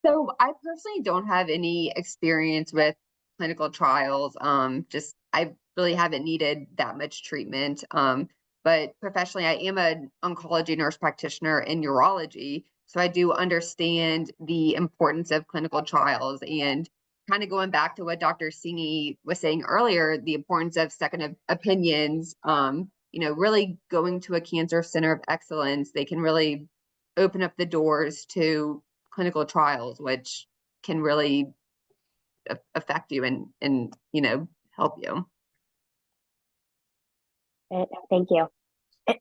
So I personally don't have any experience with clinical trials. Just I really haven't needed that much treatment. But professionally, I am an oncology nurse practitioner in urology, so I do understand the importance of clinical trials. And kind of going back to what Dr. Singhi was saying earlier, the importance of opinions. Really going to a cancer center of excellence, they can really open up the doors to clinical trials, which can really affect you and help you. Thank you.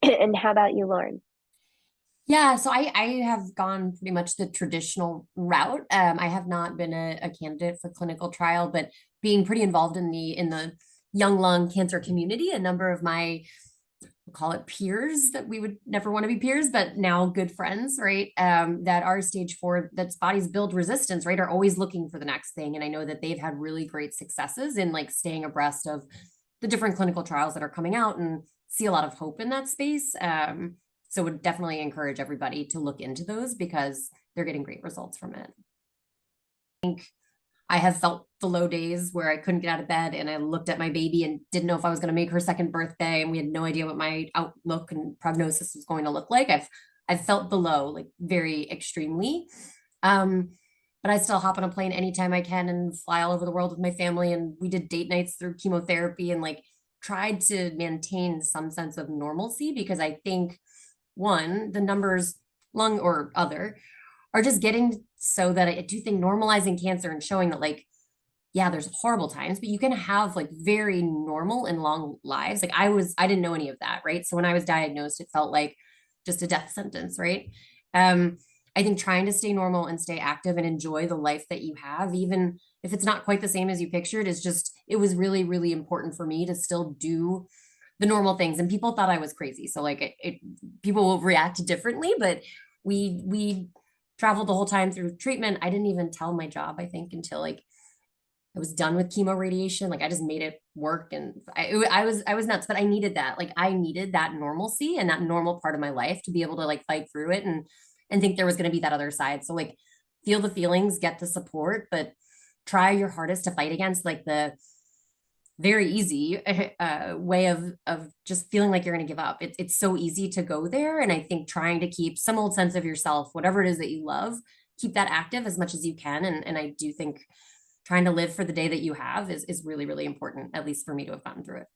And how about you, Lauren? Yeah, so I have gone pretty much the traditional route. I have not been a candidate for clinical trial, but being pretty involved in the young lung cancer community, a number of my, we'll call it peers that we would never want to be peers, but now good friends, right? That are stage 4, that's bodies build resistance, right? Are always looking for the next thing. And I know that they've had really great successes in like staying abreast of the different clinical trials that are coming out and see a lot of hope in that space. So would definitely encourage everybody to look into those because they're getting great results from it. I have felt the low days where I couldn't get out of bed and I looked at my baby and didn't know if I was going to make her second birthday, and we had no idea what my outlook and prognosis was going to look like. I've felt the low like very extremely. But I still hop on a plane anytime I can and fly all over the world with my family. And we did date nights through chemotherapy and like tried to maintain some sense of normalcy because I think one, the numbers, lung or other, are just getting so that I do think normalizing cancer and showing that like, yeah, there's horrible times, but you can have like very normal and long lives. Like I didn't know any of that, right? So when I was diagnosed, it felt like just a death sentence, right? Um, I think trying to stay normal and stay active and enjoy the life that you have, even if it's not quite the same as you pictured, is just, it was really, really important for me to still do the normal things. And people thought I was crazy. So like people will react differently, but we traveled the whole time through treatment. I didn't even tell my job, I think, until like I was done with chemo radiation. Like I just made it work, and I was nuts, but I needed that. Like I needed that normalcy and that normal part of my life to be able to like fight through it and think there was going to be that other side. So like feel the feelings, get the support, but try your hardest to fight against like the very easy way of just feeling like you're going to give up. It's so easy to go there, and I think trying to keep some old sense of yourself, whatever it is that you love, keep that active as much as you can. And I do think trying to live for the day that you have is really, really important, at least for me to have gotten through it.